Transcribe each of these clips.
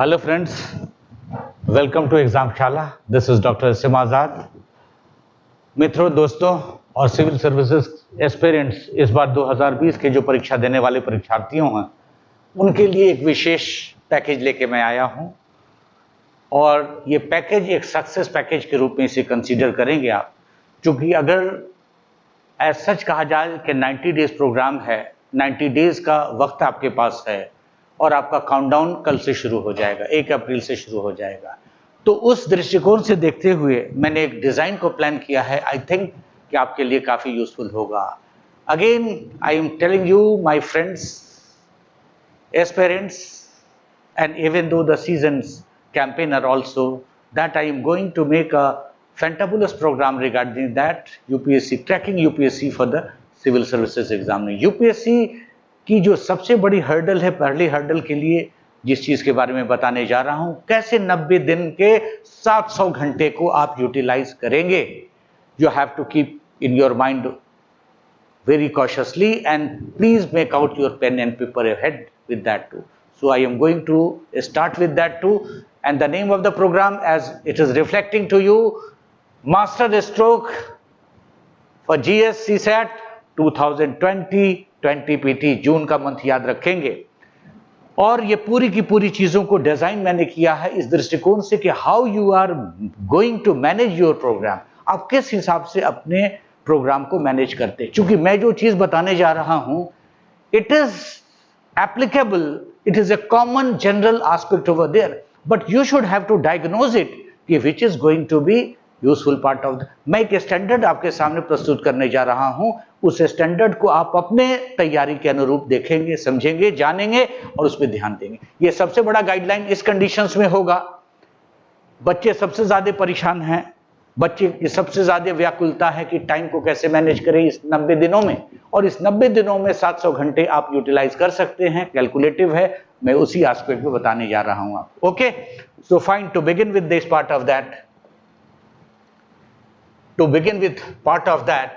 Hello friends, welcome to Examshala. This is doctor Sim Azad. मित्रों, दोस्तों और सिविल सर्विसेज एस्पिरेंट्स, इस बार 2020 के जो परीक्षा देने वाले परीक्षार्थियों हैं उनके लिए एक विशेष पैकेज लेके मैं आया हूं. और ये पैकेज एक सक्सेस पैकेज के रूप में इसे कंसीडर करेंगे आप, क्योंकि अगर एज सच कहा जाए कि 90 डेज प्रोग्राम है, 90 डेज का वक्त आपके पास है और आपका काउंटडाउन कल से शुरू हो जाएगा, 1 अप्रैल से शुरू हो जाएगा. तो उस दृष्टिकोण से देखते हुए मैंने एक डिज़ाइन को प्लान किया है. आई थिंक कि आपके लिए काफ़ी यूजफुल होगा. Again I am telling you my friends, aspirants, and even though the seasons campaigner also, that I am going to make a fantabulous program regarding that UPSC, cracking UPSC for the civil services exam. UPSC की जो सबसे बड़ी hurdle है, पहली hurdle के लिए जिस चीज के बारे में बताने जा रहा हूं, कैसे 90 दिन के 700 घंटे को आप यूटिलाइज करेंगे. You have to keep in your mind very cautiously, and please make out your pen and paper ahead with that too. So I am going to start with that too, and the name of the program, as it is reflecting to you, Master Stroke for GS CSAT 2020 20PT, जून का month याद रखेंगे. और ये पूरी की पूरी चीजों को डिजाइन मैंने किया है इस दृष्टिकोण से कि how you are going to manage your programme, आप किस हिसाब से अपने प्रोग्राम को मैनेज करते हैं. क्योंकि मैं जो चीज बताने जा रहा हूं, it is applicable, it is a common general aspect over there, but you should have to diagnose it कि which is going to be useful part of the. मैं एक स्टैंडर्ड आपके सामने प्रस्तुत करने जा रहा हूं. उस स्टैंडर्ड को आप अपने तैयारी के अनुरूप देखेंगे, समझेंगे, जानेंगे और उस पर ध्यान देंगे. ये सबसे बड़ा गाइडलाइन इस कंडीशंस में होगा. बच्चे सबसे ज्यादा परेशान हैं, बच्चे की सबसे ज्यादा व्याकुलता है कि टाइम को कैसे मैनेज करें इस 90 दिनों में. और इस 90 दिनों में 700 घंटे आप यूटिलाइज कर सकते हैं, कैलकुलेटिव है. मैं उसी एस्पेक्ट में बताने जा रहा हूं आपको. Okay, so fine, to begin with this part of that, to begin with part of that,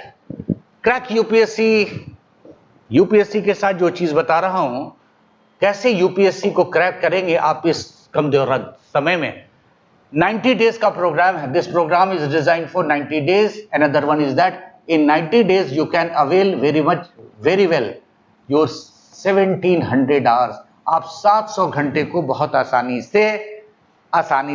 crack UPSC के साथ जो चीज बता रहा हूं, कैसे यूपीएससी को क्रैक करेंगे आप इस कमजोर समय में. 90 डेज का प्रोग्राम है. This programme is design for 90 days. Another one is that in 90 days you can avail very well your 1700 hours. आप 700 घंटे को बहुत आसानी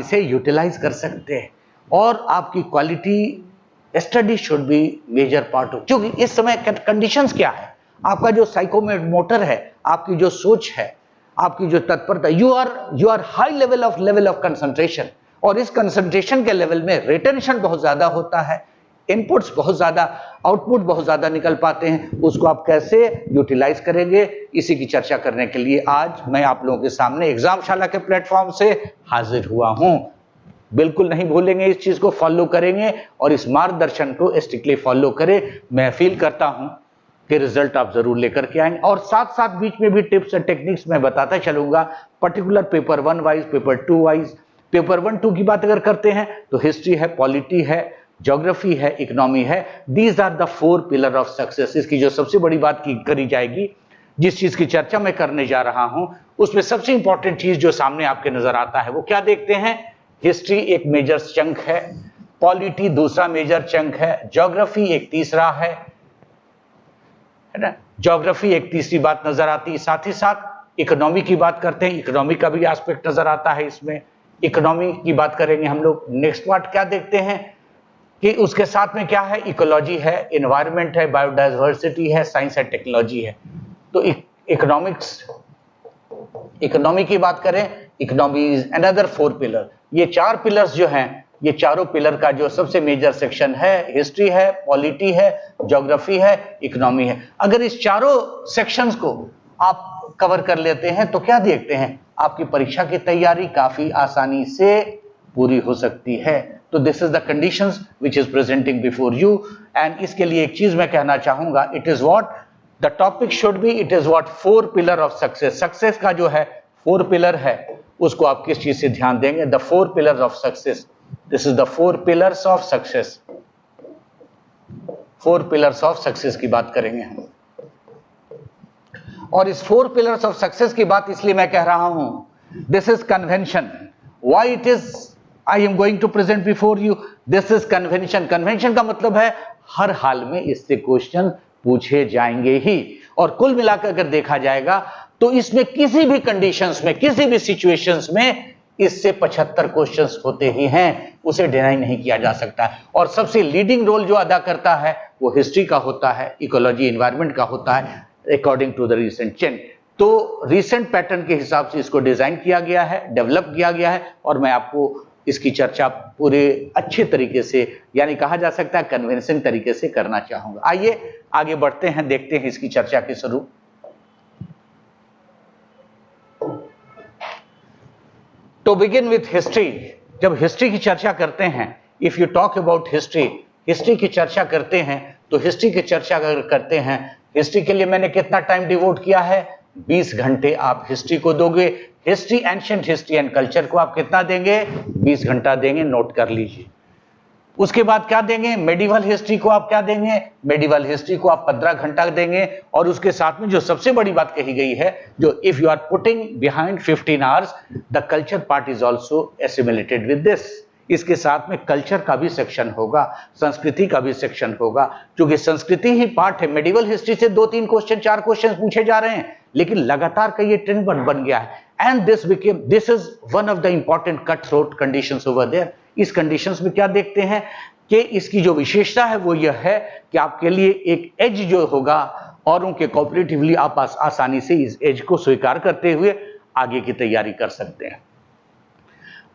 से यूटिलाइज कर सकते हैं. और आपकी quality study should be major part of, क्योंकि इस समय कंडीशंस क्या है, आपका जो साइकोमोटर है, आपकी जो सोच है, आपकी जो तत्परता, you are high level of concentration. और इस कंसंट्रेशन के लेवल में रिटेंशन बहुत ज्यादा होता है, इनपुट्स बहुत ज्यादा, आउटपुट बहुत ज्यादा निकल पाते हैं. उसको आप कैसे यूटिलाइज करेंगे, इसी की चर्चा करने के लिए आज मैं आप लोगों के सामने एग्जामशाला के प्लेटफॉर्म से हाजिर हुआ हूं. बिल्कुल नहीं भूलेंगे, इस चीज को फॉलो करेंगे और इस मार्गदर्शन को स्ट्रिक्टली फॉलो करें. मैं फील करता हूं कि रिजल्ट आप जरूर लेकर के आएंगे. और साथ साथ बीच में भी टिप्स और टेक्निक्स मैं बताता चलूंगा, particular paper 1 wise, paper 2 wise. Paper 1 2 की बात अगर करते हैं तो हिस्ट्री है, पॉलिटी है, ज्योग्राफी है, इकोनॉमी है. These are the 4 pillar of success. इसकी जो सबसे बड़ी बात करी जाएगी, जिस चीज की चर्चा मैं करने जा रहा हूं, उसमें सबसे इंपॉर्टेंट चीज जो सामने आपके नजर आता है वो क्या देखते हैं. हिस्ट्री एक मेजर चंक है, पॉलिटी दूसरा मेजर चंक है, ज्योग्राफी एक तीसरा है ना. ज्योग्राफी एक तीसरी बात नजर आती है. साथ ही साथ इकोनॉमी की बात करते हैं, इकोनॉमी का भी एस्पेक्ट नजर आता है इसमें. इकोनॉमी की बात करेंगे हम लोग. नेक्स्ट पार्ट क्या देखते हैं कि उसके साथ में क्या है, इकोलॉजी है, एनवायरनमेंट है, बायोडाइवर्सिटी है, साइंस एंड टेक्नोलॉजी है. तो इकोनॉमी की बात करें, इकोनॉमी इज अनदर 4 पिलर. ये 4 पिलर्स जो हैं, ये चारों पिलर का जो सबसे मेजर सेक्शन है, हिस्ट्री है, पॉलिटी है, ज्योग्राफी है, इकोनॉमी है. अगर इस चारों सेक्शंस को आप कवर कर लेते हैं तो क्या देखते हैं, आपकी परीक्षा की तैयारी काफी आसानी से पूरी हो सकती है. तो this is the conditions which is presenting before you. And इसके लिए एक चीज मैं कहना चाहूंगा, it is what the topic should be, it is what 4 pillar of success. Success का जो है 4 पिलर है, उसको आप किस चीज से ध्यान देंगे. The 4 pillars of success. This is the 4 pillars of success. 4 pillars of success की बात करेंगे हम. और इस 4 पिलर्स ऑफ सक्सेस की बात इसलिए मैं कह रहा हूं This is convention. Why it is I am going to present before you? This is convention. Convention का मतलब है हर हाल में इससे क्वेश्चन पूछे जाएंगे ही, और कुल मिलाकर अगर देखा जाएगा तो इसमें किसी भी कंडीशंस में, किसी भी सिचुएशंस में इससे 75 क्वेश्चंस होते ही हैं, उसे डिनाई नहीं किया जा सकता है। और सबसे लीडिंग रोल जो अदा करता है वो हिस्ट्री का होता है, इकोलॉजी एनवायरनमेंट का होता है, according to the recent change. तो रीसेंट पैटर्न के हिसाब से इसको डिजाइन किया गया है, डेवलप किया गया है, और मैं आपको इसकी चर्चा पूरे अच्छे तरीके से, यानी कहा जा सकता है कन्विंसिंग तरीके से करना चाहूंगा। आइए आगे बढ़ते हैं, देखते हैं इसकी चर्चा के स्वरूप। To begin with history, जब हिस्ट्री की चर्चा करते हैं, if you talk about history, history की चर्चा करते हैं तो हिस्ट्री की चर्चा अगर करते हैं, हिस्ट्री के लिए मैंने कितना टाइम डिवोट किया है? 20 घंटे आप हिस्ट्री को दोगे। History, ancient history and culture को आप कितना देंगे? 20 घंटा देंगे, नोट कर लीजिए। उसके बाद क्या देंगे? मेडिवल हिस्ट्री को आप क्या देंगे? मेडिवल हिस्ट्री को आप 15 घंटा देंगे। और उसके साथ में जो सबसे बड़ी बात कही गई है, जो if you are putting behind 15 hours, the culture part is also assimilated with this. इसके साथ में कल्चर का भी सेक्शन होगा, संस्कृति का भी सेक्शन होगा, क्योंकि संस्कृति ही पार्ट है। मेडिवल हिस्ट्री से 2-3 क्वेश्चन, 4 क्वेश्चन पूछे जा रहे हैं, लेकिन लगातार का ये ट्रेंड बन गया है। And this is one of the important cut throat conditions over there. इस कंडीशंस में क्या देखते हैं कि इसकी जो विशेषता है वो यह है कि आपके लिए एक एज जो होगा, और उनके कोऑपरेटिवली आप आसानी से इस एज को स्वीकार करते हुए आगे की तैयारी कर सकते हैं।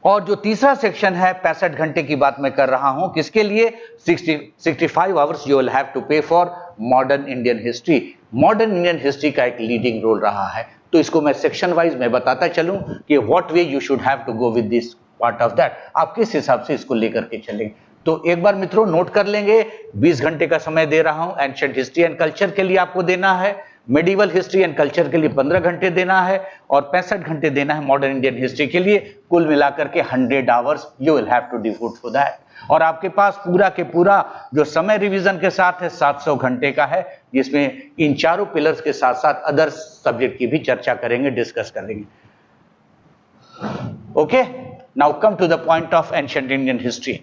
और जो तीसरा सेक्शन है, 65 घंटे की बात मैं कर रहा हूं, किसके लिए? 65 hours you will have to pay for modern Indian history. Modern Indian history का एक लीडिंग रोल रहा है, तो इसको मैं सेक्शन वाइज में बताता चलूं कि what way you should have to go with this part of that, आप किस हिसाब से इसको लेकर के चलेंगे। तो एक बार मित्रों नोट कर लेंगे, 20 घंटे का समय दे रहा हूं एंशिएंट हिस्ट्री एंड कल्चर के लिए आपको देना है, मेडिवल हिस्ट्री एंड कल्चर के लिए 15 घंटे देना है, और 65 घंटे देना है मॉडर्न इंडियन हिस्ट्री के लिए। कुल मिलाकर के 100 hours you will have to devote for that. और आपके पास पूरा के पूरा जो समय रिवीजन के साथ है 700 घंटे का है, जिसमें इन चारों पिलर्स के साथ साथ अदर सब्जेक्ट की भी चर्चा करेंगे, डिस्कस करेंगे। Okay, now come to the point of ancient Indian history.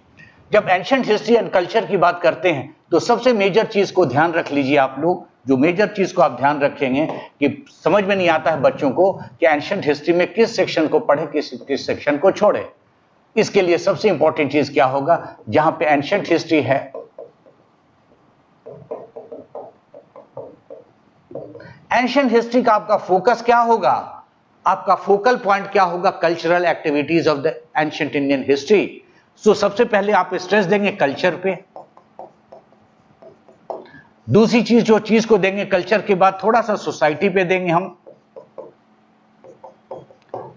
जब एंशिएंट हिस्ट्री एंड कल्चर की बात करते हैं तो सबसे मेजर चीज को ध्यान रख लीजिए आप लोग। जो मेजर चीज को आप ध्यान रखेंगे कि समझ में नहीं आता है बच्चों को कि एंशिएंट हिस्ट्री में किस सेक्शन को पढ़े, किस सेक्शन को छोड़े। इसके लिए सबसे इंपॉर्टेंट चीज क्या होगा? जहां पे एंशिएंट हिस्ट्री है, एंशिएंट हिस्ट्री का आपका फोकस क्या होगा? आपका फोकल पॉइंट क्या होगा? Cultural activities of the ancient Indian history. So सबसे पहले आप स्ट्रेस देंगे कल्चर पे। दूसरी चीज जो चीज को देंगे कल्चर के बाद थोड़ा सा सोसाइटी पे देंगे हम,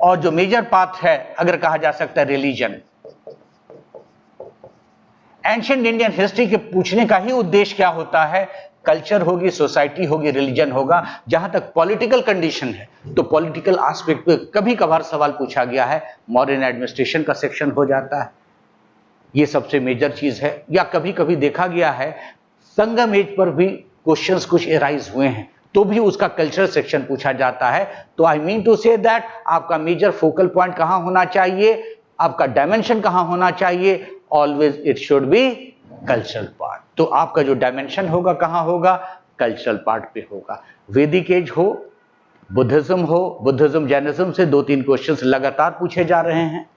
और जो मेजर पार्ट है अगर कहा जा सकता है रिलीजन। एंशिएंट इंडियन हिस्ट्री के पूछने का ही उद्देश्य क्या होता है? कल्चर होगी, सोसाइटी होगी, रिलीजन होगा। जहां तक पॉलिटिकल कंडीशन है तो पॉलिटिकल एस्पेक्ट पे कभी कभार सवाल पूछा गया है, मॉडर्न एडमिनिस्ट्रेशन का सेक्शन हो जाता है, ये सबसे मेजर चीज है। या कभी कभी देखा गया है संगम एज पर भी क्वेश्चंस कुछ एराइज हुए हैं, तो भी उसका कल्चरल सेक्शन पूछा जाता है। तो I mean to say that आपका मेजर फोकल पॉइंट कहां होना चाहिए, आपका डायमेंशन कहां होना चाहिए? Always it should be cultural part. तो आपका जो डायमेंशन होगा कहां होगा? कल्चरल पार्ट पे होगा। वैदिक एज हो, बुद्धिज्म हो, बुद्धिज्म जैनिज्म से 2-3 क्वेश्चंस लगातार पूछे जा रहे हैं।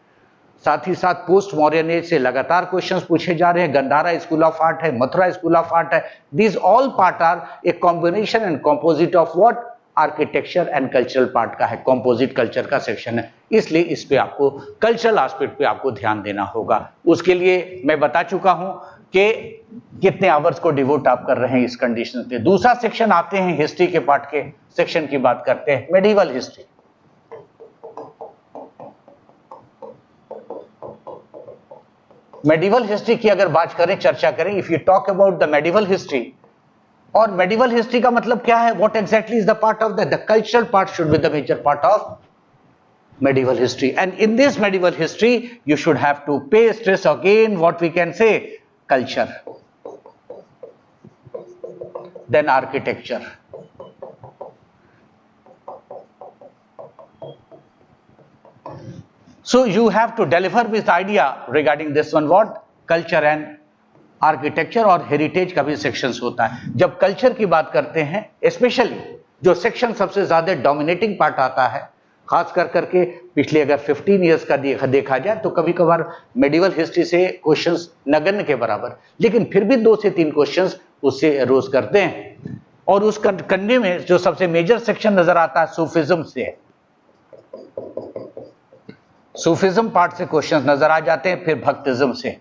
साथ ही साथ पोस्ट मॉडर्न एज से लगातार क्वेश्चंस पूछे जा रहे हैं। गंधारा स्कूल ऑफ आर्ट है, मथुरा स्कूल ऑफ आर्ट है। These all part are a combination and composite of what? Architecture and cultural part का है, कॉम्पोजिट कल्चर का सेक्शन है। इसलिए इस पे आपको कल्चरल एस्पेक्ट पे आपको ध्यान देना होगा। उसके लिए मैं बता चुका हूं कि कितने आवर्स को डिवोट आप कर रहे हैं इस कंडीशन पे। दूसरा सेक्शन आते हैं हिस्ट्री के पार्ट के सेक्शन की बात करते हैं, मेडिवल हिस्ट्री। मेडिवल हिस्ट्री की अगर बात करें, चर्चा करें, if you talk about the medieval history, और मेडिवल हिस्ट्री का मतलब क्या है? What exactly is the part of the cultural part should be the major part of medieval history, and in this medieval history you should have to pay stress again what we can say culture, then architecture, So you have to deliver with idea regarding this one, what culture and architecture और heritage का भी sections होता है। जब culture की बात करते हैं, स्पेशली जो सेक्शन सबसे ज्यादा डोमिनेटिंग पार्ट आता है, खास कर करके पिछले अगर 15 इयर्स का देखा जाए तो कभी कभार मेडिवल हिस्ट्री से क्वेश्चंस नगण्य के बराबर, लेकिन फिर भी 2 से 3 क्वेश्चंस उससे अरोज करते हैं। और उस करने में जो सबसे मेजर सेक्शन नजर आता है सूफिज्म से, सूफिज्म पार्ट से क्वेश्चंस नजर आ जाते हैं, फिर भक्तिज्म से।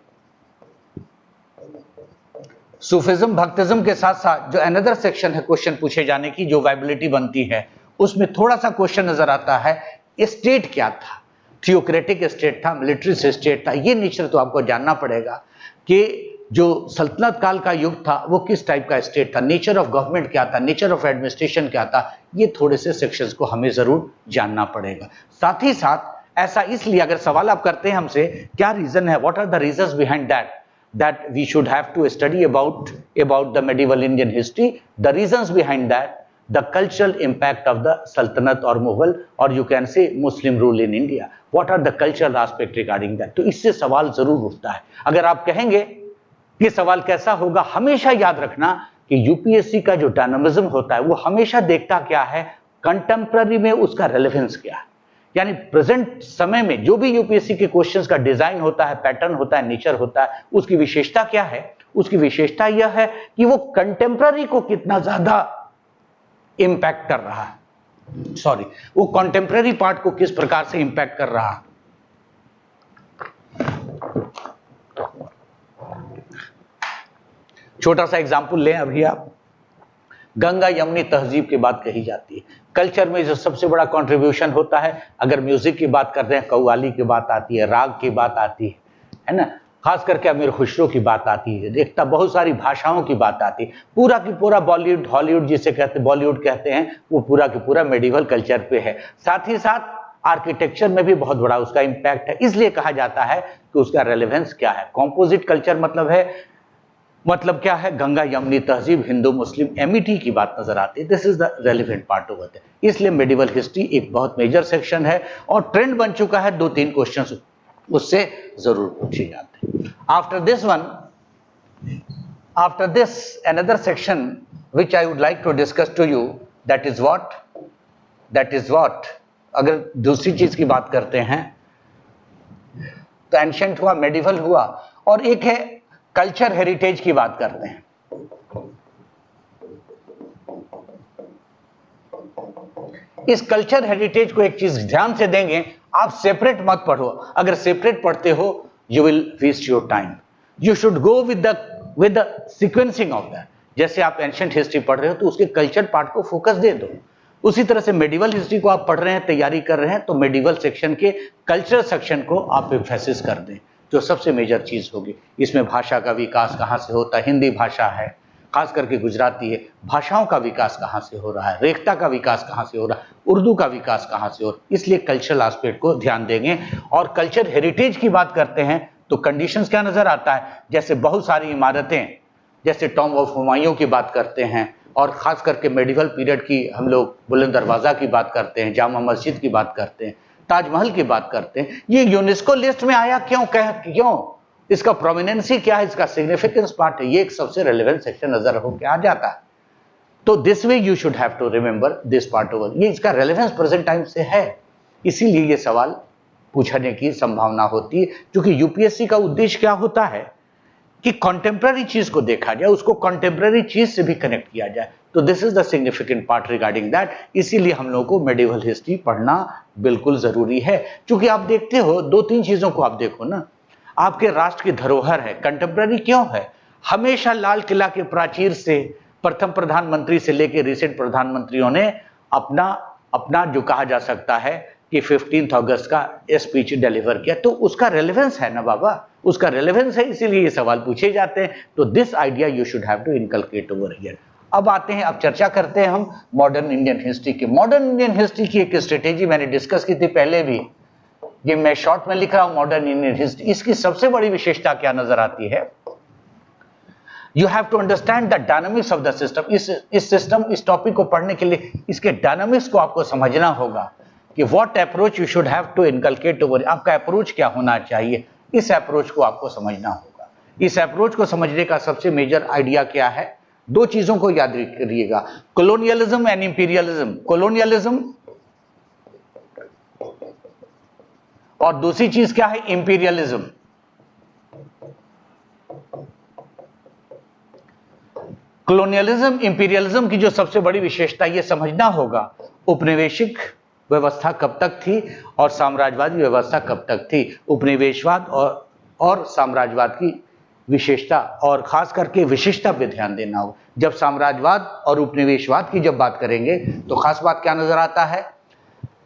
सूफिज्म भक्तिज्म के साथ साथ जो अनदर सेक्शन है क्वेश्चन पूछे जाने की, जो वाइबिलिटी बनती है, उसमें थोड़ा सा क्वेश्चन नजर आता है स्टेट क्या था, थियोक्रेटिक स्टेट था, मिलिट्री स्टेट था। ये नेचर तो आपको जानना पड़ेगा कि जो सल्तनत काल का युग था वो किस टाइप का स्टेट था, नेचर ऑफ गवर्नमेंट क्या था, नेचर ऑफ एडमिनिस्ट्रेशन क्या था। ये थोड़े से सेक्शंस को हमें जरूर जानना पड़ेगा। साथ ही साथ ऐसा इसलिए, अगर सवाल आप करते हैं हमसे क्या रीजन है, what are the reasons behind that we should have to study about the medieval Indian history, the reasons behind that, the cultural impact of the Sultanate or Mughal, or you can say Muslim rule in India, what are the cultural aspect regarding that। तो इससे सवाल जरूर उठता है। अगर आप कहेंगे ये सवाल कैसा होगा, हमेशा याद रखना कि यूपीएससी का जो डायनामिज्म होता है वो हमेशा देखता क्या है, कंटेम्प्ररी में उसका रेलेवेंस क्या है, यानी प्रेजेंट समय में जो भी यूपीएससी के क्वेश्चंस का डिजाइन होता है, पैटर्न होता है, नेचर होता है, उसकी विशेषता क्या है। उसकी विशेषता यह है कि वो कंटेम्प्ररी को कितना ज्यादा इंपैक्ट कर रहा है, वो कंटेम्प्ररी पार्ट को किस प्रकार से इंपैक्ट कर रहा है। छोटा सा एग्जांपल लें अभी आप, गंगा यमुनी तहजीब की बात कही जाती है। कल्चर में जो सबसे बड़ा कंट्रीब्यूशन होता है, अगर म्यूजिक की बात करते हैं, कव्वाली की बात आती है, राग की बात आती है ना, खास करके अमीर खुसरो की बात आती है, देखता बहुत सारी भाषाओं की बात आती है। पूरा की पूरा बॉलीवुड, हॉलीवुड जिसे कहते हैं, बॉलीवुड कहते हैं, वो पूरा की पूरा मेडिवल कल्चर पे है। साथ ही साथ आर्किटेक्चर में भी बहुत बड़ा उसका इंपैक्ट है। इसलिए कहा जाता है कि उसका रेलेवेंस क्या है। कॉम्पोजिट कल्चर मतलब क्या है, गंगा यमुनी तहजीब, हिंदू मुस्लिम एमिटी की बात नजर आती है। This is the relevant part over there. इसलिए मेडिवल हिस्ट्री एक बहुत मेजर सेक्शन है और ट्रेंड बन चुका है। 2-3 क्वेश्चंस उससे जरूर पूछे जाते हैं। After this another section which I would like to discuss to you, that is what अगर दूसरी चीज की बात करते हैं तो एंशिएंट हुआ, मेडिवल हुआ, और एक है कल्चर हेरिटेज की बात करते हैं। इस कल्चर हेरिटेज को एक चीज ध्यान से देंगे, आप सेपरेट मत पढ़ो। अगर सेपरेट पढ़ते हो you will waste your time. You should go with the sequencing of that. जैसे आप एंशिएंट हिस्ट्री पढ़ रहे हो तो उसके कल्चर पार्ट को फोकस दे दो। उसी तरह से मेडिवल हिस्ट्री को आप पढ़ रहे हैं, तैयारी कर रहे हैं, तो मेडिवल सेक्शन के कल्चर सेक्शन को आप एम्फेसिस कर दें, जो सबसे मेजर चीज होगी। इसमें भाषा का विकास कहां से होता है, हिंदी भाषा है, खास करके गुजराती है, भाषाओं का विकास कहां से हो रहा है, रेखता का विकास कहां से हो रहा है, उर्दू का विकास कहां से हो रहा है। इसलिए कल्चरल एस्पेक्ट को ध्यान देंगे। और कल्चर हेरिटेज की बात करते हैं तो कंडीशंस क्या नजर आता है, जैसे बहुत सारी इमारतें, जैसे टॉम ऑफ हुमायूं की बात करते हैं, और खास करके मेडिवल पीरियड की हम लोग बुलंद दरवाजा की बात करते हैं, जामा मस्जिद की बात करते हैं, ताजमहल की बात करते हैं। ये यूनेस्को लिस्ट में आया क्यों, इसका प्रोमिनेंसी क्या है, इसका सिग्निफिकेंस पार्ट है, ये एक सबसे रेलेवेंट सेक्शन नजर होकर आ जाता है। तो this way you should have to remember this part over. ये इसका रेलेवेंस प्रेजेंट टाइम से है, इसीलिए ये सवाल पूछने की संभावना होती है। क्योंकि यूपीएससी का उद्देश्य क्या होता है कि कंटेम्प्ररी चीज को देखा जाए, उसको कंटेम्प्ररी चीज से भी कनेक्ट किया जाए। तो this is the significant part regarding that. इसीलिए हम लोगों को मेडिवल हिस्ट्री पढ़ना बिल्कुल जरूरी है। क्योंकि आप देखते हो 2-3 चीजों को आप देखो ना, आपके राष्ट्र की धरोहर है, कंटेम्प्ररी क्यों है। हमेशा लाल किला के प्राचीर से प्रथम प्रधानमंत्री से लेकर रिसेंट प्रधानमंत्रियों ने अपना जो कहा जा सकता है कि 15 अगस्त का स्पीच डिलीवर किया, तो उसका रेलेवेंस है ना बाबा, उसका रेलेवेंस है, इसीलिए ये सवाल पूछे जाते हैं। तो this idea you should have to inculcate over here. अब आते हैं, अब चर्चा करते हैं हम मॉडर्न इंडियन हिस्ट्री की। मॉडर्न इंडियन हिस्ट्री की एक स्ट्रेटेजी मैंने डिस्कस की थी पहले भी, ये मैं शॉर्ट में लिख रहा हूं मॉडर्न इंडियन हिस्ट्री। इसकी सबसे बड़ी विशेषता क्या नजर आती है, you have to understand the dynamics of the system. इस सिस्टम, इस टॉपिक को पढ़ने के लिए इसके डायनामिक्स को आपको समझना होगा कि what approach you should have to inculcate over, आपका अप्रोच क्या होना चाहिए, इस अप्रोच को आपको समझना होगा। इस अप्रोच को समझने का सबसे मेजर आइडिया क्या है, दो चीजों को याद रखिएगा, कॉलोनियलिज्म एंड इंपीरियलिज्म। कॉलोनियलिज्म और दूसरी चीज क्या है, इंपीरियलिज्म। कॉलोनियलिज्म इंपीरियलिज्म की जो सबसे बड़ी विशेषता ये समझना होगा, उपनिवेशिक व्यवस्था कब तक थी और साम्राज्यवादी व्यवस्था कब तक थी। उपनिवेशवाद और साम्राज्यवाद की विशेषता और खास करके विशिष्टता पे ध्यान देना होगा। जब साम्राज्यवाद और उपनिवेशवाद की जब बात करेंगे तो खास बात क्या नजर आता है,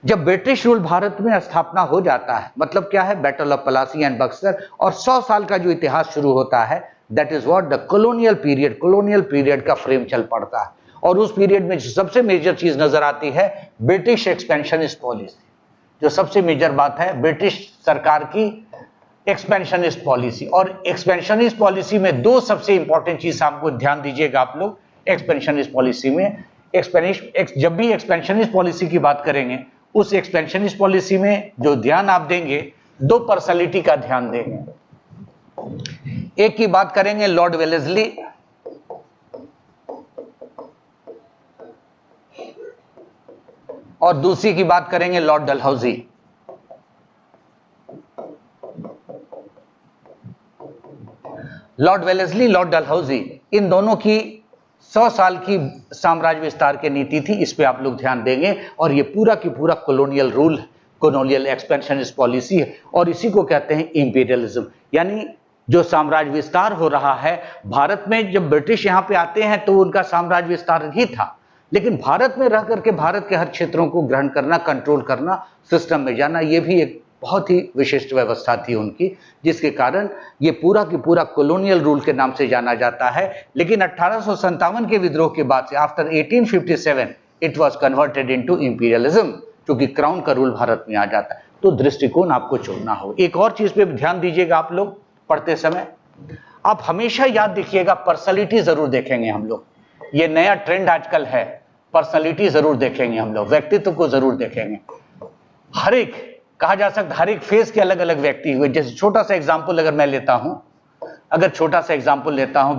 जब ब्रिटिश रूल भारत में स्थापना हो जाता है, मतलब क्या है, battle of Plassey and Buxar, और 100 साल का जो इतिहास शुरू होता है, that is what the colonial period. Colonial period का फ्रेम चल पड़ता है और उस पीरियड में सबसे मेजर चीज नजर आती है ब्रिटिश एक्सपेंशनिस्ट पॉलिसी। जो सबसे मेजर बात है ब्रिटिश सरकार की एक्सपेंशनिस्ट पॉलिसी। और एक्सपेंशनिस्ट पॉलिसी में दो सबसे इंपॉर्टेंट चीज आपको ध्यान दीजिएगा आप लोग। एक्सपेंशनिस्ट पॉलिसी में जब भी एक्सपेंशनिस्ट पॉलिसी की बात करेंगे, उस एक्सपेंशनिस्ट पॉलिसी में जो ध्यान आप देंगे, दो पर्सनालिटी का ध्यान देंगे। एक की बात करेंगे लॉर्ड वेलेस्ली, और दूसरी की बात करेंगे lord Dalhousie. Lord Wellesley, lord Dalhousie, इन दोनों की 100 साल की साम्राज्य विस्तार की नीति थी, इस पे आप लोग ध्यान देंगे। और ये पूरा की पूरा colonial rule, colonial expansionist policy है, और इसी को कहते हैं इंपीरियलिज्म। यानी जो साम्राज्य विस्तार हो रहा है भारत में, जब ब्रिटिश यहां पे आते हैं तो उनका साम्राज्य विस्तार ही था, लेकिन भारत में रह करके भारत के हर क्षेत्रों को ग्रहण करना, कंट्रोल करना, सिस्टम में जाना, ये भी एक बहुत ही विशिष्ट व्यवस्था थी उनकी, जिसके कारण ये पूरा की पूरा कॉलोनियल रूल के नाम से जाना जाता है। लेकिन 1857 के विद्रोह के बाद से, after 1857, it was converted into imperialism, क्योंकि क्राउन का रूल भारत में आ जाता है। तो दृष्टिकोण आपको चुनना हो। एक और चीज पे ध्यान दीजिएगा आप लोग पढ़ते समय, आप हमेशा याद रखिएगा, पर्सनालिटी जरूर देखेंगे हम लोग। ये नया ट्रेंड आजकल है, पर्सनालिटी जरूर देखेंगे हम लोग, व्यक्तित्व को जरूर देखेंगे। हर एक, कहा जा सकता हर एक फेज के अलग अलग व्यक्ति हुए। जैसे छोटा सा एग्जांपल अगर मैं लेता हूं,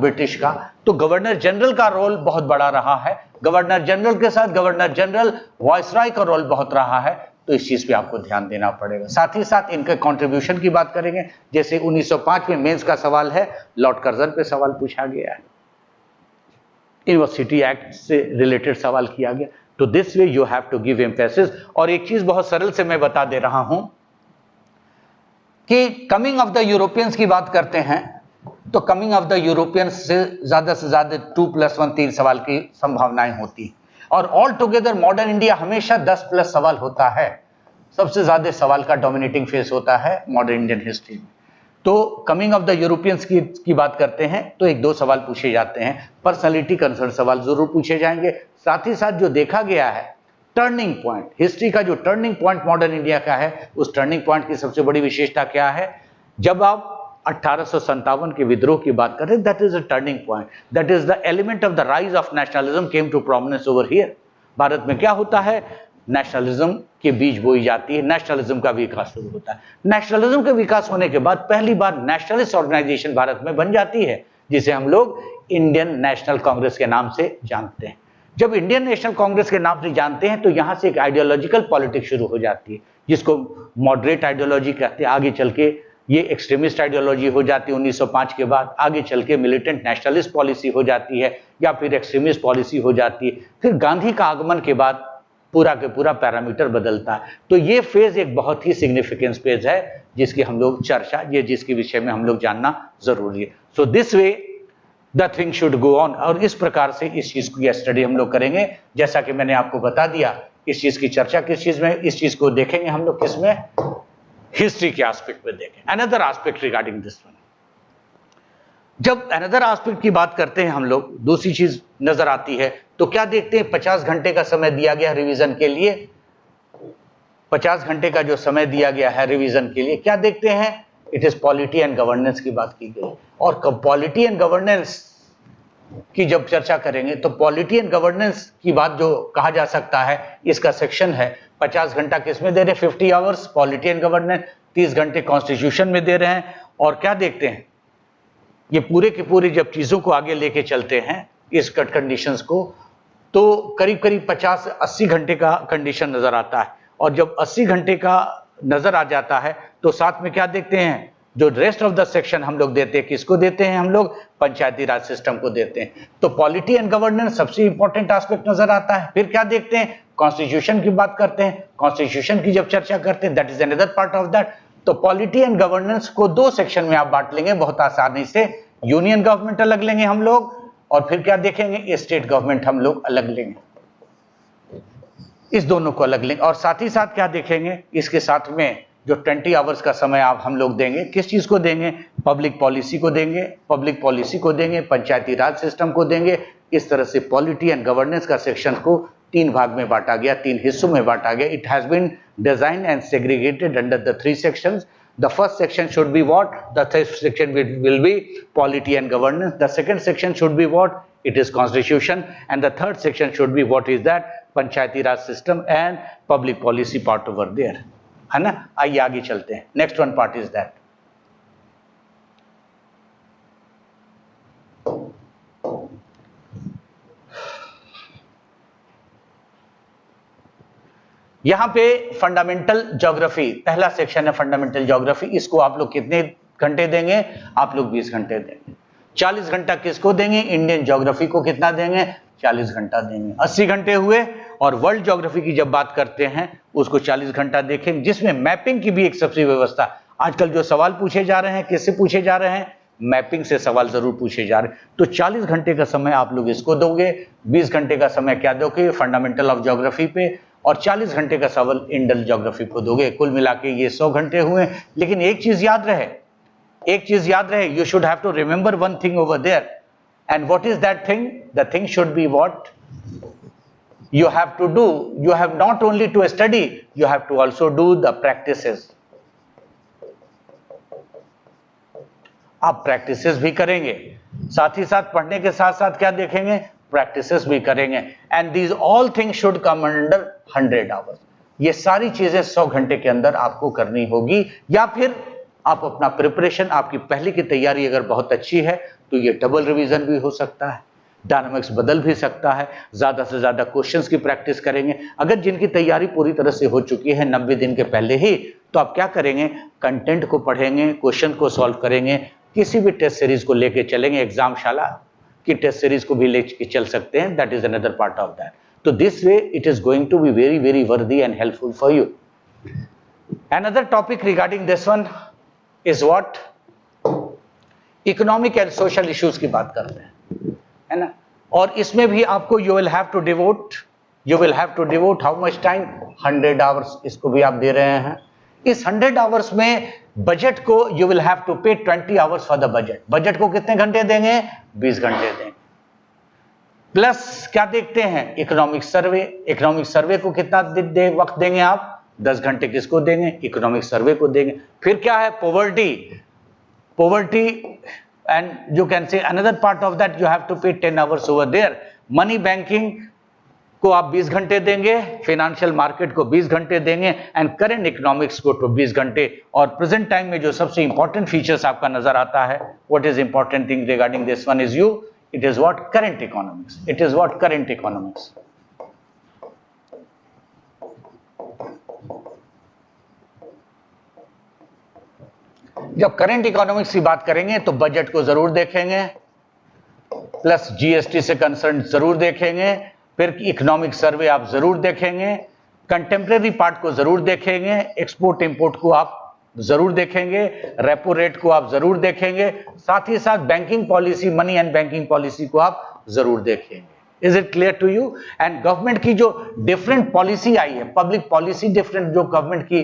ब्रिटिश का, तो गवर्नर जनरल का रोल बहुत बड़ा रहा है। गवर्नर जनरल के साथ गवर्नर जनरल, वायसराय का रोल बहुत रहा है, तो इस चीज पे आपको ध्यान देना पड़ेगा। साथ ही साथ इनके कंट्रीब्यूशन की बात करेंगे, जैसे 1905 में मेंस का सवाल है, लॉर्ड कर्जन पे सवाल पूछा गया है, यूनिवर्सिटी एक्ट से रिलेटेड सवाल किया गया। तो this way you have to give emphasis. और एक चीज बहुत सरल से मैं बता दे रहा हूं कि कमिंग ऑफ द यूरोपियंस की बात करते हैं, तो कमिंग ऑफ द यूरोपियंस से ज्यादा 2+1 3 सवाल की संभावनाएं होती, और ऑल टुगेदर मॉडर्न इंडिया हमेशा 10+ सवाल होता है। सबसे ज्यादा सवाल का डोमिनेटिंग फेस होता है मॉडर्न इंडियन हिस्ट्री में। तो कमिंग ऑफ द यूरोपियंस की बात करते हैं तो 1-2 सवाल पूछे जाते हैं, पर्सनालिटी कंसर्न सवाल जरूर पूछे जाएंगे। साथ ही साथ जो देखा गया है टर्निंग पॉइंट, हिस्ट्री का जो टर्निंग पॉइंट मॉडर्न इंडिया का है, उस टर्निंग पॉइंट की सबसे बड़ी विशेषता क्या है, जब आप 1857 के विद्रोह की बात कर रहे हैं, that is a turning point, that is the element of the rise of nationalism came to prominence over here. Bharat में क्या होता है, नेशनलिज्म के बीज बोई जाती है, नेशनलिज्म का विकास शुरू होता है। नेशनलिज्म का विकास होने के बाद पहली बार नेशनलिस्ट ऑर्गेनाइजेशन भारत में बन जाती है, जिसे हम लोग इंडियन नेशनल कांग्रेस के नाम से जानते हैं। जब इंडियन नेशनल कांग्रेस के नाम से जानते हैं तो यहां से एक आइडियोलॉजिकल पॉलिटिक्स शुरू हो जाती है, जिसको मॉडरेट आइडियोलॉजी कहते हैं। आगे चल के ये एक्सट्रीमिस्ट आइडियोलॉजी हो जाती है 1905 के बाद, आगे चल के मिलिटेंट नेशनलिस्ट पॉलिसी हो जाती है, या फिर एक्सट्रीमिस्ट पॉलिसी हो जाती है। फिर गांधी का आगमन के बाद पूरा के पूरा पैरामीटर बदलता है। तो ये फेज एक बहुत ही सिग्निफिकेंस फेज है, जिसकी हम लोग चर्चा, ये जिसके विषय में हम लोग जानना जरूरी है। So this way the thing should go on, और इस प्रकार से इस चीज की स्टडी हम लोग करेंगे। जैसा कि मैंने आपको बता दिया, इस चीज की चर्चा किस चीज में, इस चीज को देखेंगे हम लोग किसमें, हिस्ट्री के एस्पेक्ट में देखें। Another aspect regarding this one, जब अनदर एस्पेक्ट की बात करते हैं हम लोग, दूसरी चीज नजर आती है, तो क्या देखते हैं, 50 घंटे का समय दिया गया रिवीजन के लिए। 50 घंटे का जो समय दिया गया है रिवीजन के लिए, क्या देखते हैं, it is polity and governance की बात की गई। और पॉलिटी एंड गवर्नेंस की जब चर्चा करेंगे तो पॉलिटी एंड गवर्नेंस की बात जो कहा जा सकता है, इसका सेक्शन है 50 घंटा किसमें दे रहे हैं, 50 आवर्स पॉलिटी एंड गवर्नेंस, 30 घंटे कॉन्स्टिट्यूशन में दे रहे हैं। और क्या देखते हैं, ये पूरे के पूरे जब चीजों को आगे लेके चलते हैं इस कट कंडीशंस को, तो करीब करीब 50-80 घंटे का कंडीशन नजर आता है। और जब 80 घंटे का नजर आ जाता है तो साथ में क्या देखते हैं, जो रेस्ट ऑफ द सेक्शन हम लोग देते हैं, किसको देते हैं, हम लोग पंचायती राज सिस्टम को देते हैं। तो पॉलिटी एंड गवर्नेंस सबसे इंपॉर्टेंट एस्पेक्ट नजर आता है। फिर क्या देखते हैं, कॉन्स्टिट्यूशन की बात करते हैं, कॉन्स्टिट्यूशन की जब चर्चा करते हैं, that is another part of that. तो पॉलिटी एंड गवर्नेंस को दो सेक्शन में आप बांट लेंगे बहुत आसानी से, यूनियन गवर्नमेंट अलग लेंगे हम लोग, और फिर क्या देखेंगे, स्टेट गवर्नमेंट हम लोग अलग लेंगे, इस दोनों को अलग लेंगे। और साथ ही साथ क्या देखेंगे, इसके साथ में जो 20 आवर्स का समय आप हम लोग देंगे, किस चीज को देंगे, पब्लिक पॉलिसी को देंगे, पब्लिक पॉलिसी को देंगे, पंचायती राज सिस्टम को देंगे। इस तरह से पॉलिटी एंड गवर्नेंस का सेक्शन को 3 भाग में बांटा गया, 3 हिस्सों में बांटा गया। It has been designed and segregated under the 3 sections. The first section should be what? The third section will be polity and governance. The second section should be what? It is constitution. And the third section should be what is that? Panchayati Raj system and public policy part over there. है ना? आइए आगे चलते हैं. Next one part is that. यहां पे fundamental geography पहला section है, फंडामेंटल ज्योग्राफी। इसको आप लोग कितने घंटे देंगे, आप लोग 20 घंटे देंगे। 40 घंटा किसको देंगे, इंडियन ज्योग्राफी को कितना देंगे, 40 घंटा देंगे। 80 घंटे हुए। और वर्ल्ड ज्योग्राफी की जब बात करते हैं उसको 40 घंटा देखेंगे, जिसमें मैपिंग की भी एक सबसे व्यवस्था। आजकल जो सवाल पूछे जा रहे हैं, किससे पूछे जा रहे हैं, मैपिंग से सवाल जरूर पूछे जा रहे हैं। तो 40 घंटे का समय आप लोग इसको दोगे, 20 घंटे का समय क्या दोगे, फंडामेंटल ऑफ ज्योग्राफी पे, और 40 घंटे का सवाल इंडियन ज्योग्राफी को दोगे। कुल मिला के ये 100 घंटे हुए। लेकिन एक चीज याद रहे, you should have to remember one thing over there, and what is that thing, the thing should be what you have to do. You have not only to study, you have to also do the practices. आप practices भी करेंगे, साथ ही साथ पढ़ने के साथ साथ क्या देखेंगे, प्रैक्टिसेस भी करेंगे। And these all things should come under 100 hours. ये सारी चीजें 100 घंटे के अंदर आपको करनी होगी। या फिर आप अपना प्रिपरेशन, आपकी पहले की तैयारी अगर बहुत अच्छी है तो ये डबल रिवीजन भी हो सकता है, डायनामिक्स बदल भी सकता है, ज्यादा से ज्यादा क्वेश्चंस की प्रैक्टिस करेंगे। अगर जिनकी तैयारी पूरी तरह से हो चुकी है 90 दिन के पहले ही, तो आप क्या करेंगे, कंटेंट को पढ़ेंगे, क्वेश्चन को सॉल्व करेंगे, किसी भी टेस्ट सीरीज को लेके चलेंगे, एग्जाम शाला की टेस्ट सीरीज को भी लेके चल सकते हैं, that is another part of that. तो this way it is going to be very very worthy and helpful for you. Another topic regarding this one is what, economic and social issues की बात करते हैं, है ना। और इसमें भी आपको you will have to devote how much time, 100 hours इसको भी आप दे रहे हैं। इस 100 आवर्स में बजट को यू विल हैव टू पे 20 hours for the budget. Budget को कितने घंटे देंगे, 20 घंटे देंगे। प्लस क्या देखते हैं, इकोनॉमिक सर्वे को कितना वक्त देंगे आप, 10 घंटे किसको देंगे, इकोनॉमिक सर्वे को देंगे। फिर क्या है, poverty and you can say another part of that you have to pay 10 hours over there. Money banking को आप 20 घंटे देंगे, फाइनेंशियल मार्केट को 20 घंटे देंगे, एंड करंट इकोनॉमिक्स को तो 20 घंटे। और प्रेजेंट टाइम में जो सबसे इंपॉर्टेंट फीचर्स आपका नजर आता है, what is important thing regarding this one is you, it is what, current economics. जब करंट इकोनॉमिक्स की बात करेंगे तो बजट को जरूर देखेंगे, प्लस जीएसटी से कंसर्न जरूर देखेंगे, फिर इकोनॉमिक सर्वे आप जरूर देखेंगे, कंटेम्प्रेरी पार्ट को जरूर देखेंगे, एक्सपोर्ट इंपोर्ट को आप जरूर देखेंगे, रेपो रेट को आप जरूर देखेंगे, साथ ही साथ banking policy, money and banking policy को आप जरूर देखेंगे। Is it clear to you? And government की जो डिफरेंट पॉलिसी आई है, पब्लिक पॉलिसी डिफरेंट जो गवर्नमेंट की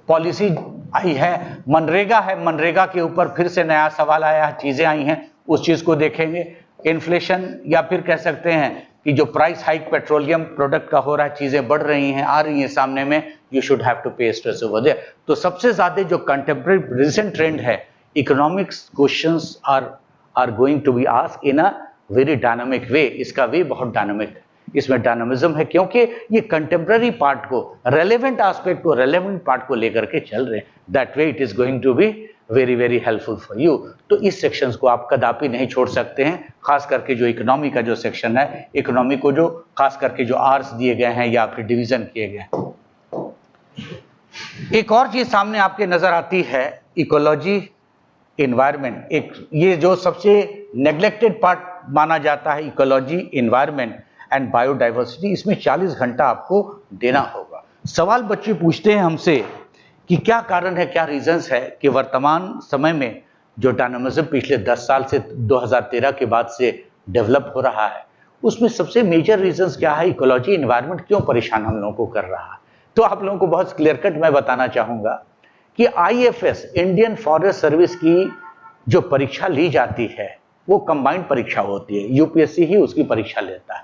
पॉलिसी आई है, मनरेगा है, मनरेगा के ऊपर फिर से नया सवाल आया है, चीजें आई हैं, उस चीज को देखेंगे। इन्फ्लेशन, या फिर कह सकते हैं कि जो प्राइस हाइक पेट्रोलियम प्रोडक्ट का हो रहा है, चीजें बढ़ रही हैं, आ रही हैं सामने में, you should have to pay stress over there. तो सबसे ज्यादा जो कंटेम्प्रेरी रिसेंट ट्रेंड है, economics questions are going to be asked in a very dynamic way, इसका वे बहुत डायनामिक है, इसमें डायनामिज्म है, क्योंकि ये कंटेम्प्ररी पार्ट को, रेलेवेंट एस्पेक्ट को, रेलेवेंट पार्ट को लेकर के चल रहे हैं। That way it is going to be very very helpful for you. तो इस सेक्शंस को आप कदापि नहीं छोड़ सकते हैं, खास करके जो इकोनॉमी का जो सेक्शन है, इकोनॉमी को जो खास करके जो आर्स दिए गए हैं या फिर डिवीजन किए गए हैं। एक और चीज सामने आपके नजर आती है, इकोलॉजी इन्वायरमेंट। एक ये जो सबसे नेग्लेक्टेड पार्ट माना जाता है, इकोलॉजी इन्वायरमेंट एंड बायोडाइवर्सिटी, इसमें 40 घंटा आपको देना होगा। सवाल बच्चे पूछते हैं हमसे कि क्या कारण है, क्या रीजंस है कि वर्तमान समय में जो डायनामिज्म पिछले 10 साल से 2013 के बाद से डेवलप हो रहा है, उसमें सबसे मेजर रीजंस क्या है, इकोलॉजी इन्वायरमेंट क्यों परेशान हम लोगों को कर रहा है। तो आप लोगों को बहुत क्लियर कट मैं बताना चाहूंगा कि IFS इंडियन फॉरेस्ट सर्विस की जो परीक्षा ली जाती है वो कंबाइंड परीक्षा होती है, यूपीएससी ही उसकी परीक्षा लेता है।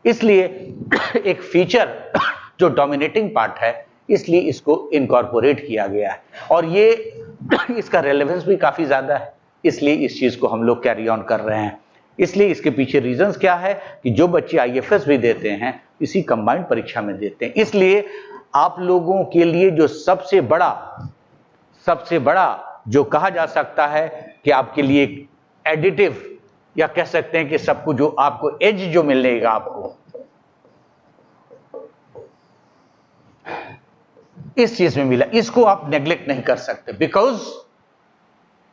इसलिए एक फीचर जो डोमिनेटिंग पार्ट है, इसलिए इसको इनकॉर्पोरेट किया गया है और ये इसका रेलेवेंस भी काफी ज्यादा है, इसलिए इस चीज को हम लोग कैरी ऑन कर रहे हैं। इसलिए इसके पीछे रीजंस क्या है कि जो बच्चे IFS भी देते हैं इसी कंबाइंड परीक्षा में देते हैं। इसलिए आप लोगों के लिए जो सबसे बड़ा जो कहा जा सकता है कि आपके लिए एडिटिव या कह सकते हैं कि सब कुछ जो आपको एज जो मिलेगा आपको इस चीज में मिला, इसको आप नेग्लेक्ट नहीं कर सकते, because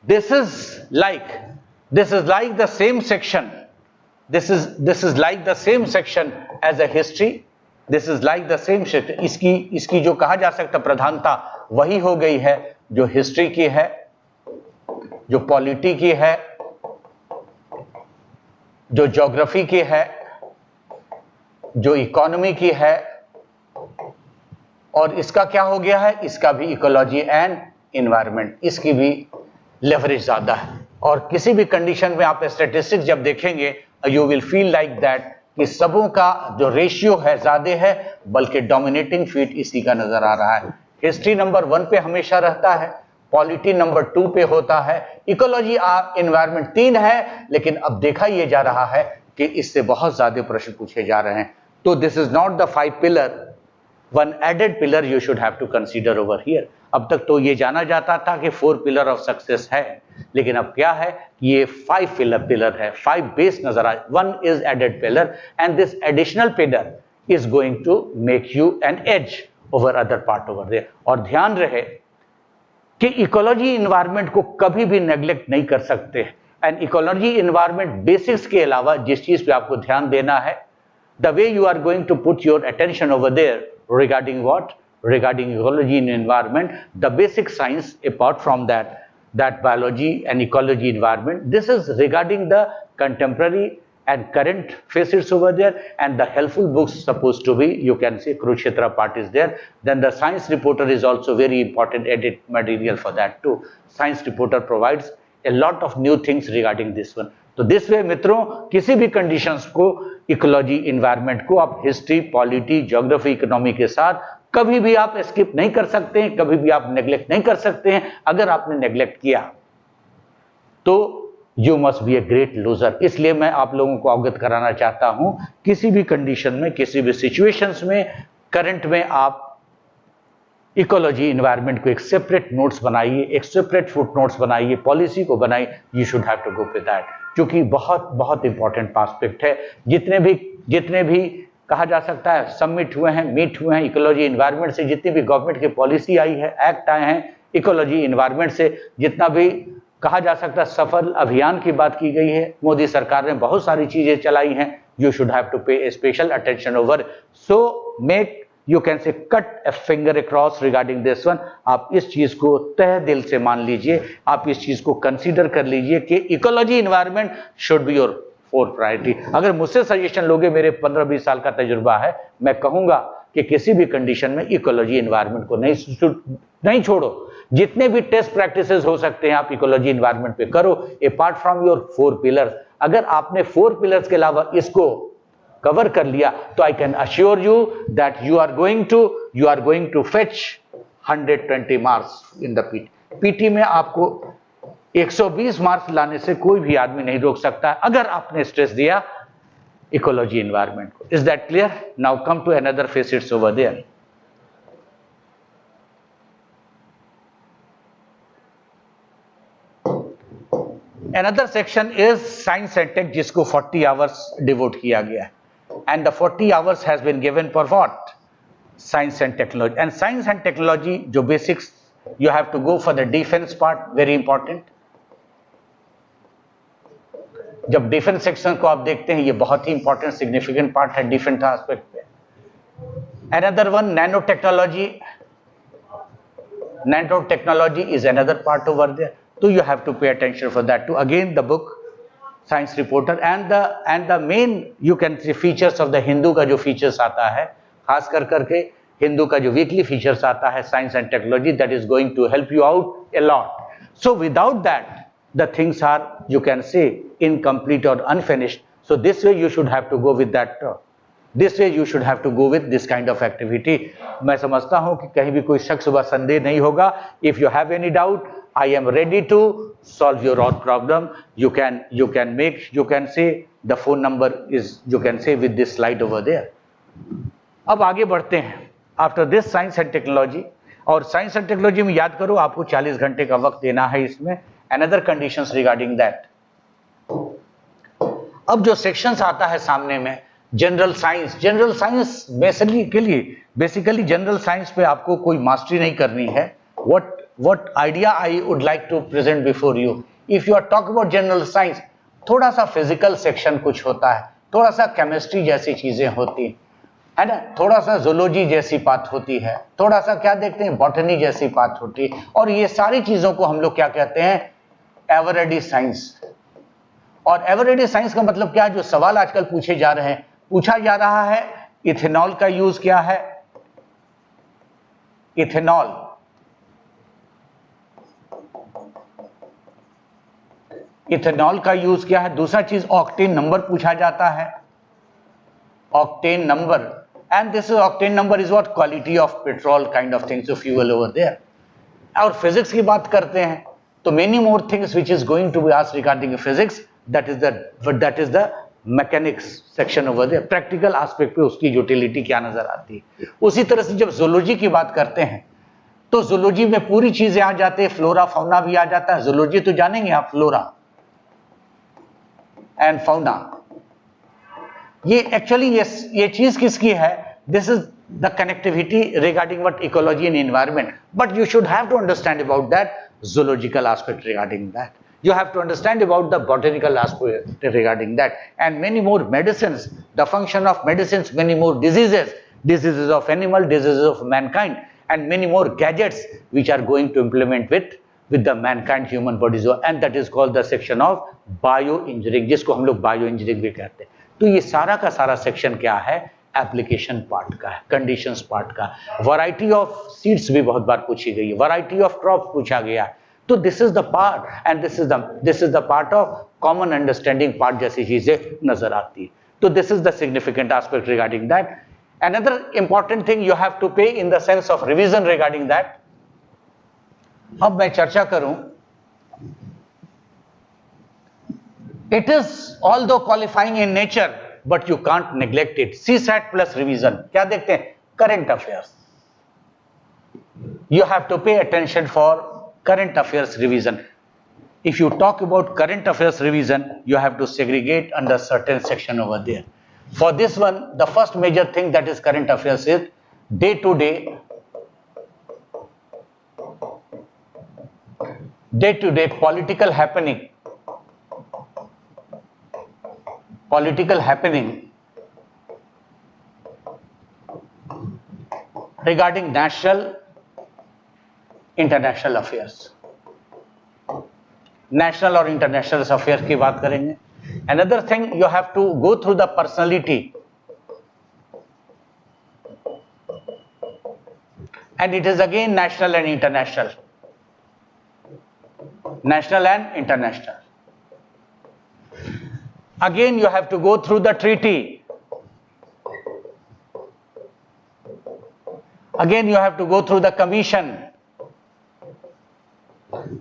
this is like the same section, this is like the same section as a history, this is like the same section. इसकी जो कहा जा सकता प्रधानता वही हो गई है जो हिस्ट्री की है, जो पॉलिटी की है, जो ज्योग्राफी की है, जो इकोनॉमी की है, और इसका क्या हो गया है, इसका भी इकोलॉजी एंड इन्वायरमेंट, इसकी भी लेवरेज ज्यादा है। और किसी भी कंडीशन में आप स्टैटिस्टिक्स जब देखेंगे you will feel like that कि सबों का जो रेशियो है ज्यादा है, बल्कि डोमिनेटिंग फीट इसी का नजर आ रहा है। हिस्ट्री नंबर 1 पे हमेशा रहता है, पॉलिटी नंबर 2 पे होता है, इकोलॉजी इन्वायरमेंट 3 है, लेकिन अब देखा यह जा रहा है कि इससे बहुत ज्यादा प्रश्न पूछे जा रहे हैं। तो this is not the 5 pillar, one added pillar you should have to consider over here. अब तक तो ये जाना जाता था कि 4 पिलर ऑफ सक्सेस है, लेकिन अब क्या है, ये 5 पिलर है, 5 बेस नजर आए, 1 is added pillar and this additional pillar is going to make you an edge over other part over there. और ध्यान रहे कि इकोलॉजी इन्वायरमेंट को कभी भी नेग्लेक्ट नहीं कर सकते, एंड इकोलॉजी इन्वायरमेंट बेसिक्स के अलावा जिस चीज पे आपको ध्यान देना है, the way you are going to put your attention over there regarding what, regarding ecology and environment, the basic science apart from that biology and ecology environment, this is regarding the contemporary and current facets over there, and the helpful books supposed to be, you can say Kurukshetra part is there, then the science reporter is also very important edit material for that too. Science reporter provides a lot of new things regarding this one. तो this वे मित्रों, किसी भी conditions को, ecology environment को आप history, polity, geography, economy के साथ कभी भी आप स्किप नहीं कर सकते हैं, कभी भी आप नेग्लेक्ट नहीं कर सकते हैं। अगर आपने नेग्लेक्ट किया तो you must be a great loser. इसलिए मैं आप लोगों को अवगत कराना चाहता हूं, किसी भी कंडीशन में, किसी भी सिचुएशंस में, करंट में आप इकोलॉजी इन्वायरमेंट को एक सेपरेट नोट्स बनाइए, एक सेपरेट फुट नोट्स बनाइए, पॉलिसी को बनाइए, you should have to go with that, क्योंकि बहुत बहुत इंपॉर्टेंट एस्पेक्ट है। जितने भी कहा जा सकता है सबमिट हुए हैं, मीट हुए हैं इकोलॉजी इन्वायरमेंट से, जितनी भी गवर्नमेंट की पॉलिसी आई है, एक्ट आए हैं इकोलॉजी इन्वायरमेंट से, जितना भी कहा जा सकता है सफल अभियान की बात की गई है, मोदी सरकार ने बहुत सारी चीजें चलाई हैं, यू शुड हैव टू पे special attention over, so make you can say cut a finger across regarding this one. आप इस चीज को तहे दिल से मान लीजिए, आप इस चीज को कंसीडर कर लीजिए कि ecology environment should be your 4 priority. अगर मुझसे सजेशन लोगे, मेरे 15-20 साल का तजुर्बा है, मैं कहूंगा कि किसी भी कंडीशन में इकोलॉजी इन्वायरमेंट को नहीं छोड़ो। जितने भी टेस्ट प्रैक्टिसेस हो सकते हैं आप इकोलॉजी इन्वायरमेंट पे करो, अपार्ट फ्रॉम योर 4 पिलर्स। अगर आपने 4 पिलर्स के अलावा इसको कवर कर लिया तो I can assure you that you are going to fetch 120 marks in the PT. PT में आपको 120 मार्क्स लाने से कोई भी आदमी नहीं रोक सकता अगर आपने स्ट्रेस दिया इकोलॉजी एनवायरनमेंट को. Is that clear? Now come to another facets over there. Another section is science and tech, जिसको 40 hours devote किया गया है. And the 40 hours has been given for what? Science and technology. And science and technology, जो basics, you have to go for the defense part, very important. जब defence section को आप देखते हैं, ये बहुत ही इंपॉर्टेंट सिग्निफिकेंट पार्ट है defence aspect पे. Another one, nanotechnology. Nanotechnology is another part over there. So you have to pay attention for that too. Again, the book Science Reporter and the main you can see features of the Hindu का जो features आता है, खास कर करके हिंदू का जो weekly features आता है Science and Technology, that is going to help you out a lot. So without that, the things are, you can say, incomplete or unfinished. So this way you should have to go with that. This way you should have to go with this kind of activity. मैं समझता हूँ कि कहीं भी कोई शक सुबह संदेह नहीं होगा. If you have any doubt, I am ready to solve your all problem. You can say the phone number is, you can say with this slide over there. अब आगे बढ़ते हैं. After this science and technology, और science and technology में याद करो आपको 40 घंटे का वक्त देना है इसमें. Another conditions regarding that. अब जो सेक्शंस आता है सामने में, general science basically general science पे आपको कोई मास्टरी नहीं करनी है. what idea I would like to present before you. If you are talking about general science, थोड़ा सा फिजिकल सेक्शन कुछ होता है, थोड़ा सा केमिस्ट्री जैसी चीजें होती है ना, थोड़ा सा जूलॉजी जैसी बात होती है, थोड़ा सा क्या देखते हैं बॉटनी जैसी बात होती है. और ये सारी चीजों को हम लोग क्या कहते हैं, एवरेडी साइंस. और एवरेडी साइंस का मतलब क्या है, जो सवाल आजकल पूछे जा रहे हैं, पूछा जा रहा है इथेनॉल का यूज क्या है. इथेनॉल का यूज क्या है. दूसरा चीज ऑक्टेन नंबर पूछा जाता है, octane number. And this octane number is what, quality of petrol kind of things, fuel over there. और फिजिक्स की बात करते हैं तो many more things which is going to be asked regarding physics, that is the mechanics section over there. Practical aspect पे उसकी utility क्या नजर आती है. उसी तरह से जब जूलॉजी की बात करते हैं तो जूलॉजी में पूरी चीजें आ जाते हैं, फ्लोरा फाउना भी आ जाता है. जूलॉजी तो जानेंगे आप, फ्लोरा एंड फाउना. ये एक्चुअली ये चीज किसकी है, this is the connectivity regarding what ecology and environment. But you should have to understand about that zoological aspect regarding that. You have to understand about the botanical aspect regarding that, and many more medicines, the function of medicines, many more diseases of animal, diseases of mankind, and many more gadgets which are going to implement with the mankind human bodies, and that is called the section of bioengineering, जिसको हम लोग bioengineering भी कहते हैं. तो ये सारा का सारा सेक्शन क्या है, एप्लीकेशन पार्ट का है, कंडीशंस पार्ट का. वैरायटी ऑफ सीड्स भी बहुत बार पूछी गई है, वैरायटी ऑफ क्रॉप पूछा गया है. तो this is the part and this is the part of common understanding part जैसी चीजें नजर आती है. तो this is the significant aspect regarding that. Another important thing you have to pay in the sense of revision regarding that. अब मैं चर्चा करूं, it is although qualifying in nature but you can't neglect it. CSAT plus revision. क्या देखते हैं, current affairs. You have to pay attention for current affairs revision. If you talk about current affairs revision, you have to segregate under certain section over there. For this one, the first major thing that is current affairs is day to day political happening regarding national, international affairs. National और international affairs की बात करेंगे. Another thing, you have to go through the personality, and it is again national and international. National and international. Again you have to go through the treaty. Again you have to go through the commission.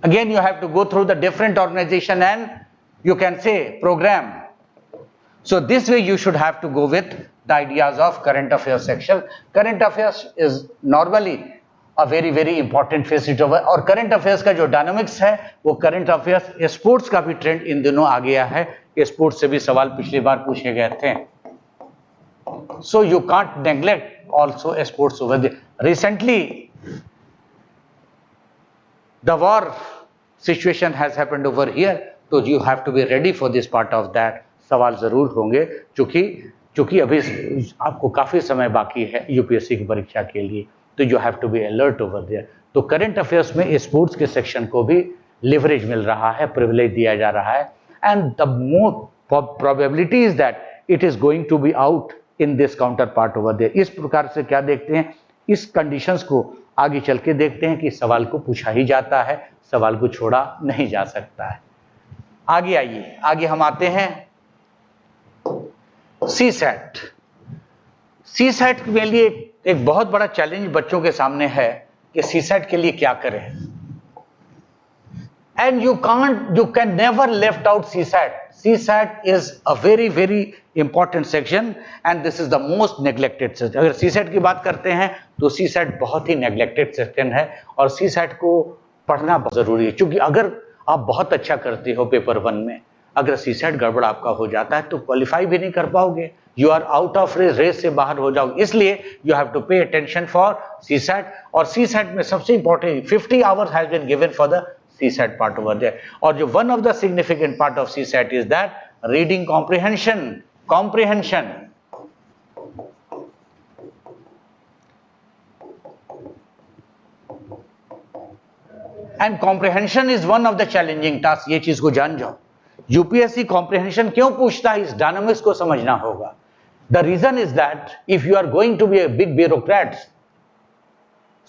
Again, you have to go through the different organization and you can say program. So this way you should have to go with the ideas of current affairs section. Current affairs is normally a very important facet of it. और current affairs का जो dynamics है वो current affairs sports का भी trend इन दिनों आ गया है. स्पोर्ट्स से भी सवाल पिछली बार पूछे गए थे. So you can't neglect also sports over there. Recently the war situation has happened over here, so you have to be ready for this part of that. सवाल जरूर होंगे क्योंकि अभी आपको काफी समय बाकी है यूपीएससी की परीक्षा के लिए, तो you have to be alert over there. तो करंट अफेयर्स में स्पोर्ट्स के सेक्शन को भी लिवरेज मिल रहा है, प्रिविलेज दिया जा रहा है, and the more probability is that it is going to be out in this counter part over there. इस प्रकार से क्या देखते हैं, इस कंडीशंस को आगे चल के देखते हैं कि सवाल को पूछा ही जाता है, सवाल को छोड़ा नहीं जा सकता है. आगे आइए, आगे हम आते हैं सीसैट. सीसैट के लिए एक बहुत बड़ा चैलेंज बच्चों के सामने है कि सीसैट के लिए क्या करें. And you can never left out CSAT. CSAT is a very important section and this is the most neglected section. अगर सीसैट की बात करते हैं तो सीसैट बहुत ही नेग्लेक्टेड सेक्शन है और सीसैट को पढ़ना बहुत जरूरी है, क्योंकि अगर आप बहुत अच्छा करते हो पेपर 1 में, अगर सीसैट गड़बड़ आपका हो जाता है तो क्वालिफाई भी नहीं कर पाओगे, you are out of race से बाहर हो जाओगे. इसलिए you have to pay attention for CSAT. और सीसैट में सबसे important 50 hours has been given for the CSAT part over there. और जो one of the significant part of CSAT is that reading comprehension. And comprehension is one of the challenging task. ये चीज को जान जाओ. UPSC comprehension क्यों पूछता है, इस डायनामिक्स को समझना होगा. The reason is that if you are going to be a big bureaucrat,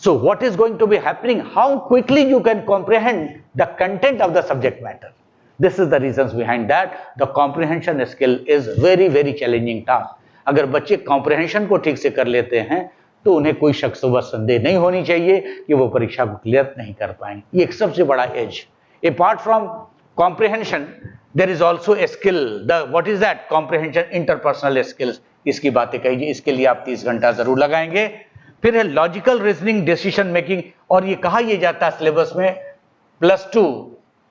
so what is going to be happening, how quickly you can comprehend the content of the subject matter. This is the reasons behind that. The comprehension skill is very challenging task. अगर बच्चे comprehension को ठीक से कर लेते हैं तो उन्हें कोई शक व संदेह नहीं होनी चाहिए कि वो परीक्षा को क्लियर नहीं कर पाएंगे. ये एक सबसे बड़ा as. Apart from comprehension, there is also a skill. What is that? Comprehension, interpersonal skills. इसकी बातें कहिए. इसके लिए आप 30 घंटा जरूर लगाएंगे. फिर है लॉजिकल रीजनिंग, डिसीजन मेकिंग. और ये कहा यह जाता है सिलेबस में +2.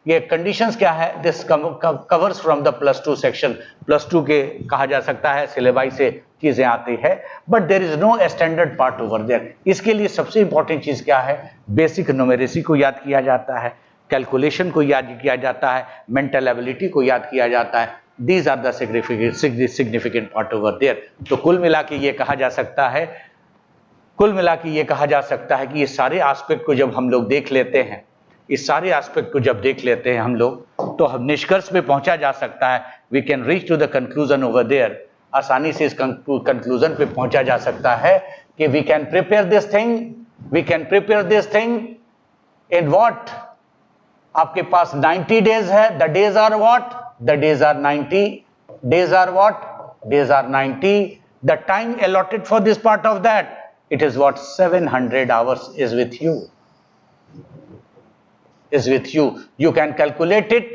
ये कंडीशंस क्या है, this covers from the +2 section. +2 के कहा जा सकता है सिलेबाई से चीजें आती है, but there is no standard part over there. इसके लिए सबसे इंपॉर्टेंट चीज क्या है, बेसिक न्यूमेरेसी को याद किया जाता है, कैलकुलेशन को याद किया जाता है, मेंटल एबिलिटी को याद किया जाता है. These are the significant part over there. तो कुल मिला के ये कहा जा सकता है कि ये सारे एस्पेक्ट को जब हम लोग देख लेते हैं, इस सारे एस्पेक्ट को जब देख लेते हैं हम लोग, तो हम निष्कर्ष पे पहुंचा जा सकता है. We can reach to the conclusion over there. आसानी से इस कंक्लूजन पे पहुंचा जा सकता है कि we can prepare this thing in what. आपके पास 90 डेज है. The days are what, the days are 90. Days are what, days are 90. The time allotted for this part of that, it is what 700 hours is with you. You can calculate it.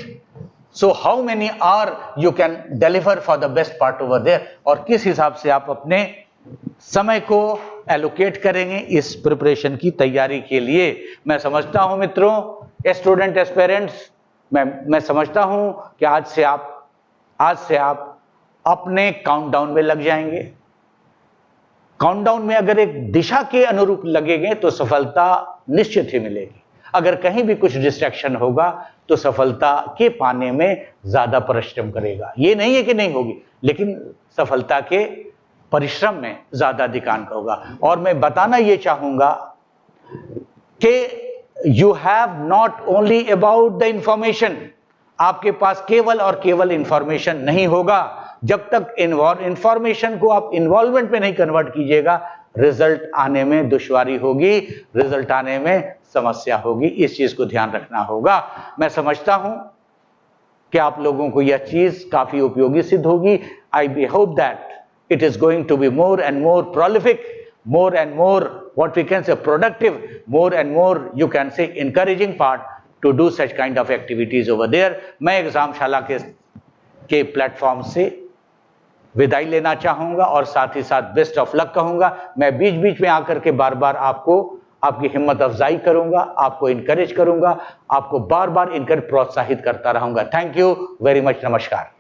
So how many hours you can deliver for the best part over there. और किस हिसाब से आप अपने समय को allocate करेंगे इस प्रिपरेशन की तैयारी के लिए. मैं समझता हूं मित्रों, स्टूडेंट एस्पिरेंट्स, मैं समझता हूं कि आज से आप अपने काउंटडाउन में लग जाएंगे. काउंटडाउन में अगर एक दिशा के अनुरूप लगेंगे तो सफलता निश्चित ही मिलेगी. अगर कहीं भी कुछ डिस्ट्रैक्शन होगा तो सफलता के पाने में ज्यादा परिश्रम करेगा. ये नहीं है कि नहीं होगी, लेकिन सफलता के परिश्रम में ज्यादा अधिकांश होगा. और मैं बताना ये चाहूंगा कि you have not only about the information. आपके पास केवल और केवल इंफॉर्मेशन नहीं होगा. जब तक इंफॉर्मेशन को आप इन्वॉल्वमेंट में नहीं कन्वर्ट कीजिएगा, रिजल्ट आने में दुश्वारी होगी, रिजल्ट आने में समस्या होगी. इस चीज को ध्यान रखना होगा. मैं समझता हूं कि आप लोगों को यह चीज काफी उपयोगी सिद्ध होगी. I hope that it is going to be more and more prolific, more and more what we can say productive, more and more you can say encouraging part to do such kind of activities over there. मैं एग्जामशाला के platform से विदाई लेना चाहूंगा और साथ ही साथ बेस्ट ऑफ लक कहूंगा। मैं बीच बीच में आकर के बार बार आपको आपकी हिम्मत अफजाई करूंगा, आपको इनकरेज करूंगा, आपको बार बार इनकर प्रोत्साहित करता रहूंगा। Thank you very much. नमस्कार।